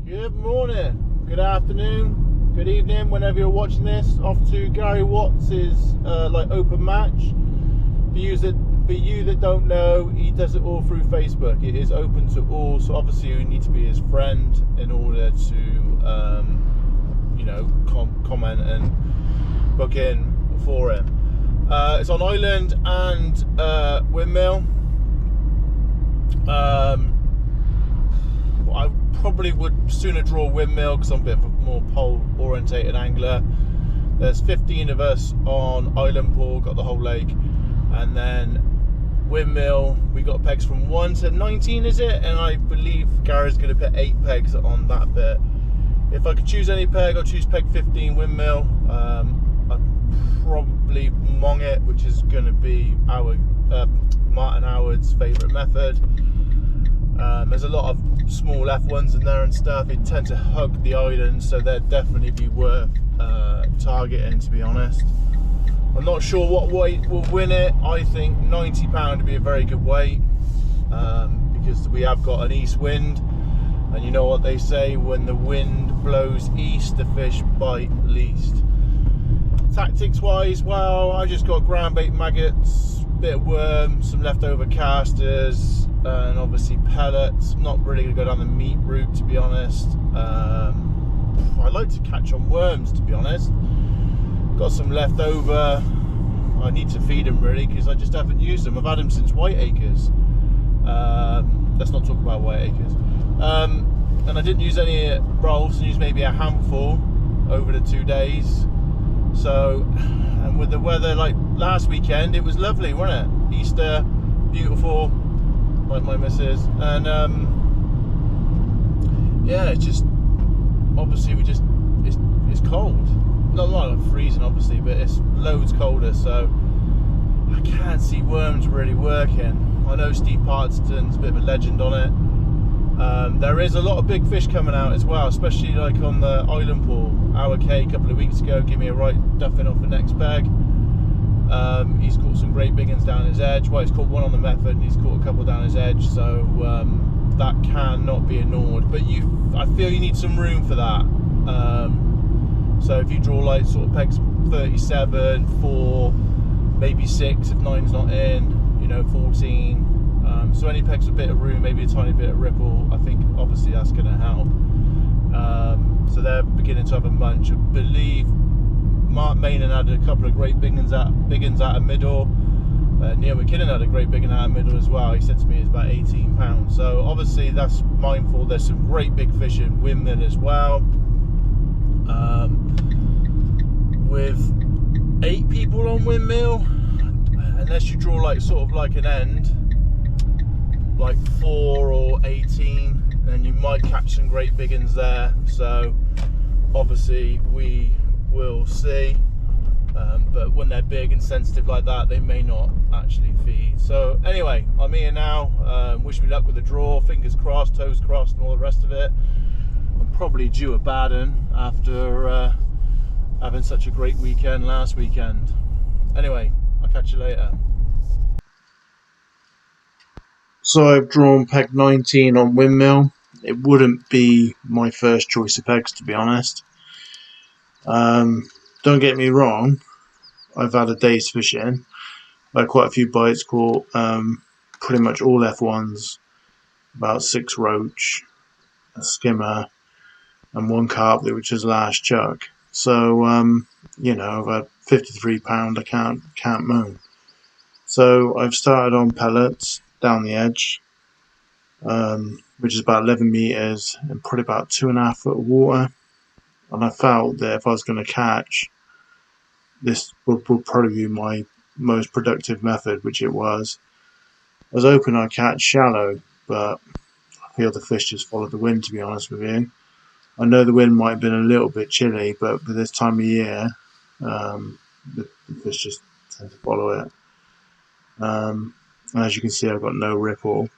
Good morning, good afternoon, good evening, whenever you're watching this. Off to Gary Watts's open match. For you that don't know, he does it all through Facebook. It is open to all, so obviously you need to be his friend in order to comment and book in for him. It's on Island and Windmill. I probably would sooner draw Windmill because I'm a bit of a more pole orientated angler. There's 15 of us on Island Pool, got the whole lake, and then Windmill we got pegs from 1 to 19, is it? And I believe Gary's going to put 8 pegs on that bit. If I could choose any peg, I'll choose peg 15 Windmill. I'd probably mong it, which is going to be Martin Howard's favourite method. There's a lot of small F1s in there and stuff. They tend to hug the island, so they'd definitely be worth targeting, to be honest. I'm not sure what weight will win it. I think £90 would be a very good weight, because we have got an east wind, and you know what they say, when the wind blows east, the fish bite least. Tactics wise, well, I just got ground bait maggots, bit of worm, some leftover casters, and obviously pellets. Not really going to go down the meat route, to be honest. I like to catch on worms, to be honest. Got some leftover. I need to feed them really, because I just haven't used them. I've had them since Whiteacres. Let's not talk about Whiteacres. And I didn't use any rolls, and used maybe a handful over the 2 days. So, and with the weather like last weekend, it was lovely, wasn't it? Easter, beautiful, like my missus. And yeah, it's just, obviously it's cold. Not like freezing obviously, but it's loads colder, so I can't see worms really working. I know Steve Partson's a bit of a legend on it. There is a lot of big fish coming out as well, especially like on the Island Pool. Our K a couple of weeks ago gave me a right duffing off the next peg. He's caught some great big ones down his edge. Well, he's caught one on the method and he's caught a couple down his edge, so that cannot be ignored. But I feel you need some room for that. So if you draw like sort of pegs 37, 4, maybe 6 if 9's not in, 14. So any pegs with a bit of room, maybe a tiny bit of ripple, I think obviously that's going to help. So they're beginning to have a munch. I believe Mark Maynard had a couple of great big ones out of middle. Neil McKinnon had a great big one out of middle as well. He said to me it's about 18 pounds. So obviously that's mindful. There's some great big fish in Windmill as well. With 8 people on Windmill, unless you draw like sort of like an end, like 4 or 18, then you might catch some great big ones there. So obviously we will see, but when they're big and sensitive like that, they may not actually feed. So anyway, I'm here now. Wish me luck with the draw, fingers crossed, toes crossed, and all the rest of it. I'm probably due a bad one after having such a great weekend last weekend. Anyway, I'll catch you later. So I've drawn peg 19 on Windmill. It wouldn't be my first choice of pegs, to be honest. Don't get me wrong, I've had a day's fishing. I had quite a few bites, caught pretty much all F1s, about 6 roach, a skimmer, and 1 carp, which was last chuck. So I've had £53. I can't moan. So I've started on pellets down the edge, which is about 11 meters and probably about 2.5 foot of water. And I felt that if I was going to catch, this would probably be my most productive method, which it was. I was hoping I'd catch shallow, but I feel the fish just followed the wind, to be honest with you. I know the wind might have been a little bit chilly, but for this time of year, the fish just tend to follow it. And as you can see, I've got no ripple.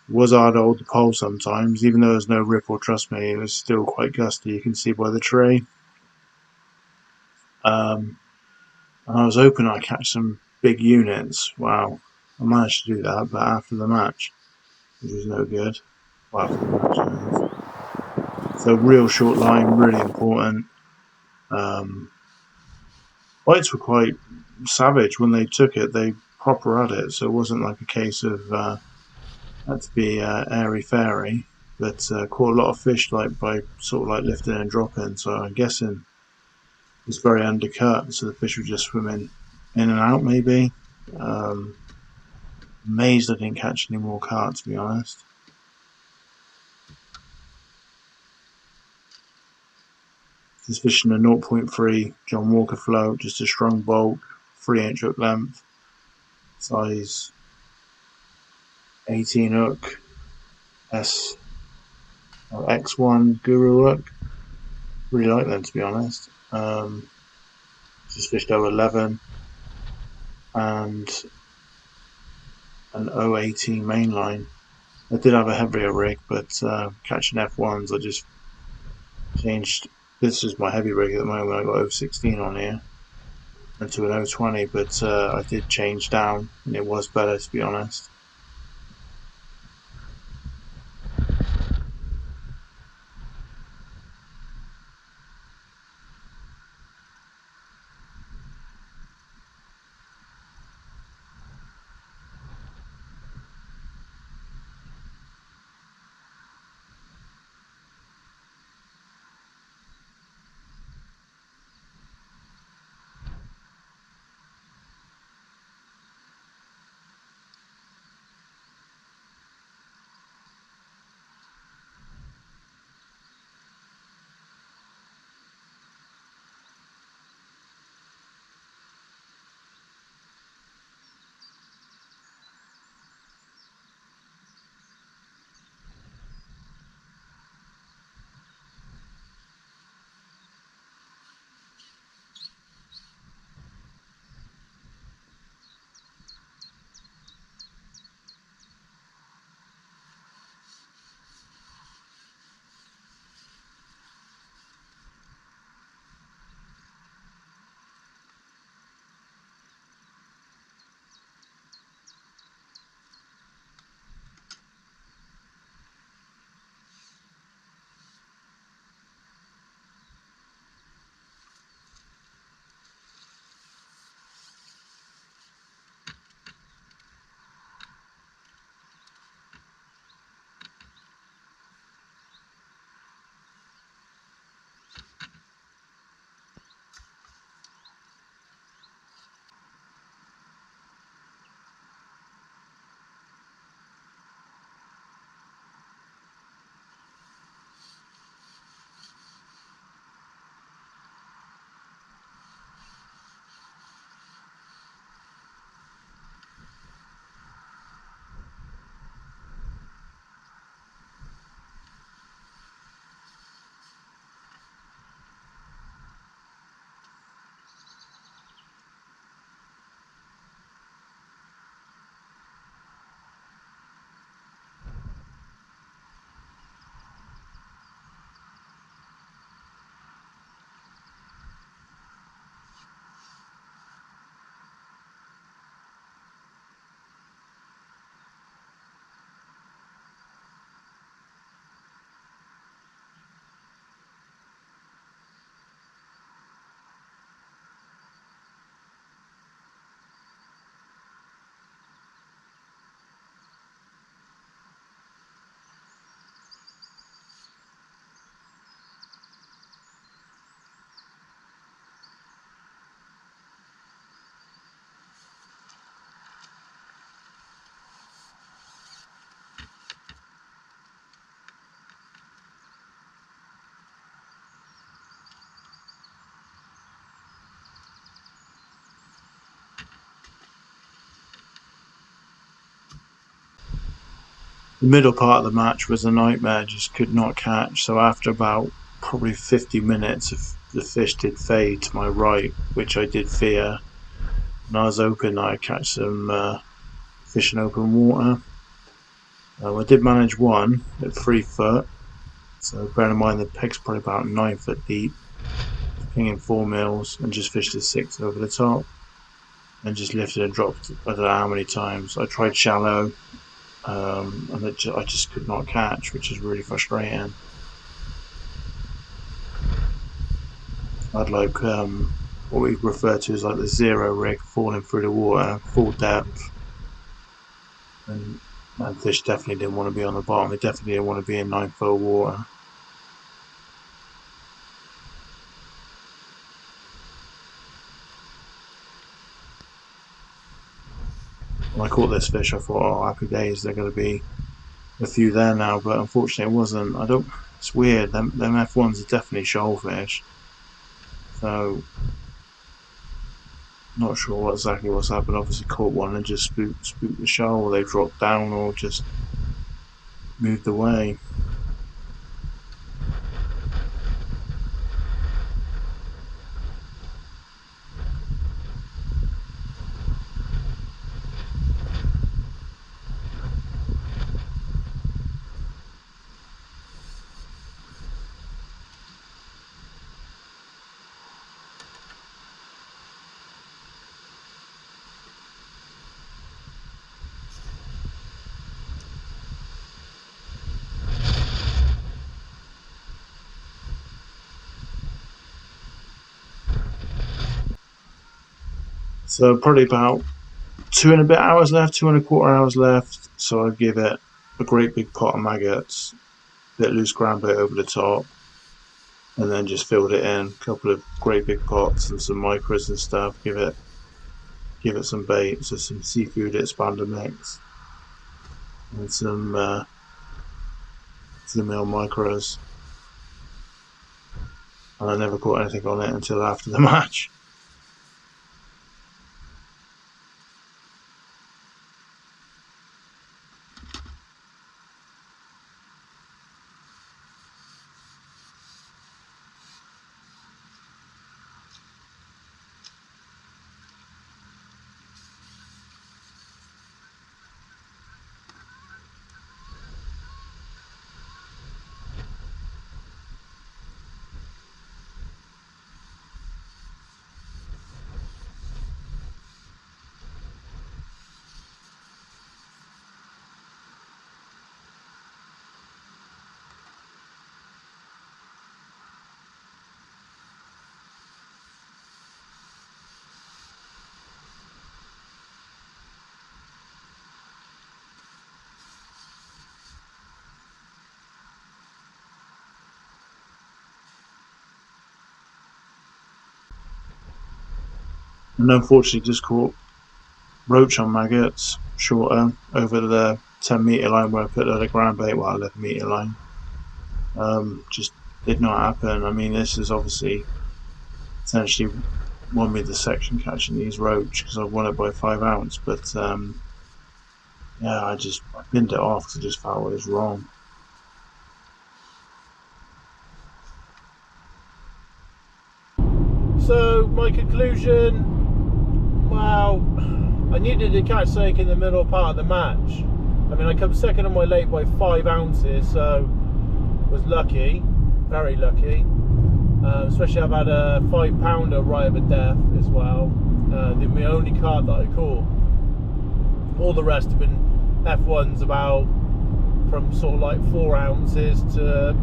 It was hard to hold the pole sometimes, even though there's no ripple, trust me, it was still quite gusty, you can see by the tree. And I was hoping I'd catch some big units. Wow, I managed to do that, but after the match, which was no good. Well, after the match, So real short line, really important. Bites were quite savage when they took it. They proper had it, so it wasn't like a case of had to be airy fairy. But caught a lot of fish like by sort of like lifting and dropping. So I'm guessing it's very undercut, so the fish were just swimming in and out. Maybe. Amazed I didn't catch any more carp, to be honest. Just fishing a 0.3 John Walker float, just a strong bulk, 3-inch hook length, size 18 hook, X1 Guru hook. Really like them, to be honest. Just fished 011 and an 018 mainline. I did have a heavier rig, but catching F1s, I just changed. This is my heavy rig at the moment. I got 016 on here into an 020, but I did change down, and it was better, to be honest. The middle part of the match was a nightmare, just could not catch. So after about probably 50 minutes, the fish did fade to my right, which I did fear. And I was hoping I'd catch some fish in open water. I did manage one at 3 foot. So bear in mind the peg's probably about 9 foot deep. Pinging 4 mils and just fished a 6 over the top. And just lifted and dropped, I don't know how many times. I tried shallow. And I just could not catch, which is really frustrating. I had like what we refer to as like the zero rig falling through the water, full depth, and fish definitely didn't want to be on the bottom. They definitely didn't want to be in 9 foot of water. When I caught this fish, I thought, oh, happy days, they're going to be a few there now, but unfortunately it wasn't. I don't. It's weird. Them F1s are definitely shoalfish, so not sure exactly what's happened. Obviously caught one and just spooked the shoal, or they dropped down, or just moved away. So probably about 2.25 hours left, 2.25 hours left. So I'd give it a great big pot of maggots, bit loose ground bait over the top, and then just filled it in. A couple of great big pots and some micros and stuff. Give it some bait, so some seafood expander mix, and some 2 mil micros. And I never caught anything on it until after the match. And unfortunately just caught roach on maggots, shorter, over the 10 metre line where I put the ground bait, 11 metre line. Just did not happen. I mean, this is obviously essentially won me the section catching these roach because I won it by 5 ounce, but yeah, I binned it off because I just felt it was wrong. So my conclusion, well, I needed to catch something in the middle part of the match. I mean, I come second on my lake by 5 ounces, so was lucky, very lucky. Especially I've had a 5-pounder right of a death as well. My only carp that I caught. All the rest have been F1s, about from sort of like 4 ounces to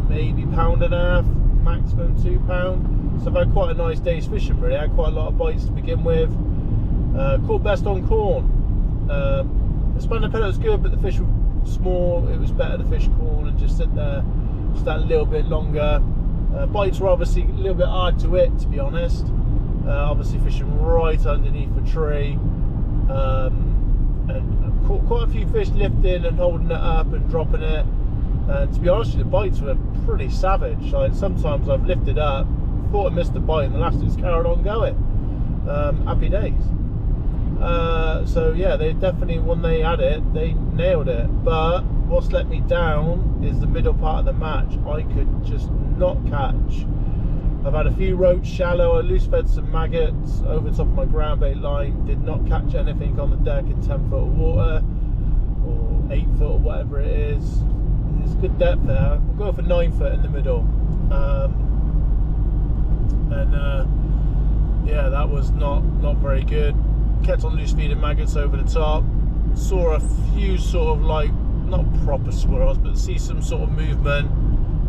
maybe £1.5, maximum £2. So I've had quite a nice day's fishing really. I had quite a lot of bites to begin with. Caught best on corn. The spanner pellet was good, but the fish were small. It was better to fish corn and just sit there just that little bit longer. Bites were obviously a little bit hard to hit, to be honest. Obviously fishing right underneath a tree, and caught quite a few fish lifting and holding it up and dropping it. And to be honest with you, the bites were pretty savage. Like sometimes I've lifted up, thought I missed the bite, and the last just carried on going. Happy days. So yeah, they definitely, when they had it, they nailed it. But what's let me down is the middle part of the match. I could just not catch. I've had a few roach shallow. I loose fed some maggots over the top of my ground bait line. Did not catch anything on the deck in 10 foot of water or 8 foot or whatever it is. It's good depth there. We'll go for 9 foot in the middle. Yeah, that was not very good. Kept on loose feeding maggots over the top. Saw a few sort of like, not proper swirls, but see some sort of movement.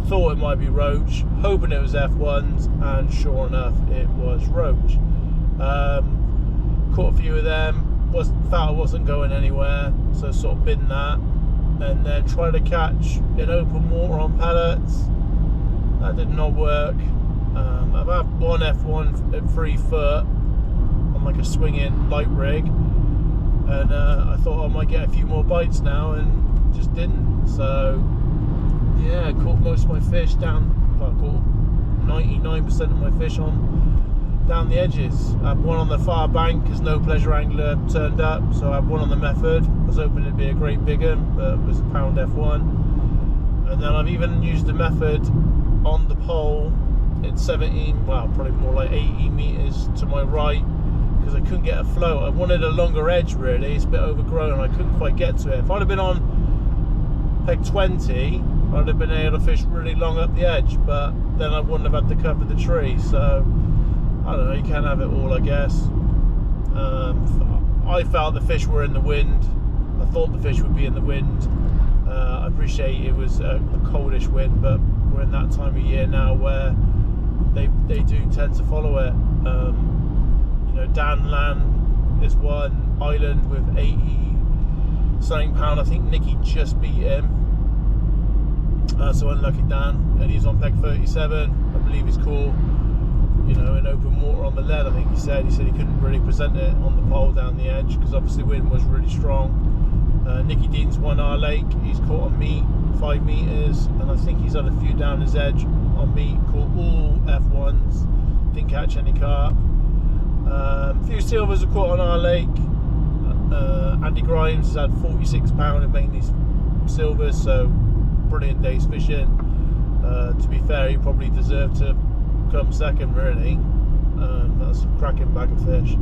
thought it might be roach, hoping it was F1s, and sure enough it was roach. Caught a few of them, felt I wasn't going anywhere, so sort of binned that, and then tried to catch in open water on pellets. That did not work. I've had one F1 at 3 foot on like a swinging light rig, and I thought I might get a few more bites now, and just didn't. So yeah, I caught most of my fish down. Well, I caught 99% of my fish down the edges. I had one on the far bank because no pleasure angler turned up, so I had one on the method. I was hoping it'd be a great big one, but it was a pound F1. And then I've even used the method on the pole. It's 17, well, probably more like 80 meters to my right, because I couldn't get a float. I wanted a longer edge, really. It's a bit overgrown and I couldn't quite get to it. If I'd have been on peg 20, I'd have been able to fish really long up the edge, but then I wouldn't have had to cover the tree. So I don't know, you can't have it all, I guess. I felt the fish were in the wind. I thought the fish would be in the wind. I appreciate it was a coldish wind, but we're in that time of year now where they do tend to follow it. You know, Dan Land is one, Island with 80 something pound. I think Nicky just beat him. So unlucky Dan, and he's on peg 37. I believe he's cool. You know, in open water on the lead, I think he said he couldn't really present it on the pole down the edge because obviously the wind was really strong. Nicky Dean's won our lake. He's caught on meat 5 meters, and I think he's had a few down his edge on meat. Caught all F1s, didn't catch any carp. A few silvers are caught on our lake. Andy Grimes has had 46 pound and mainly silvers, so brilliant day's fishing. To be fair, he probably deserved to come second, really. That's a cracking bag of fish.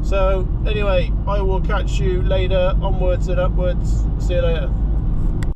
So anyway, I will catch you later, onwards and upwards. See you later.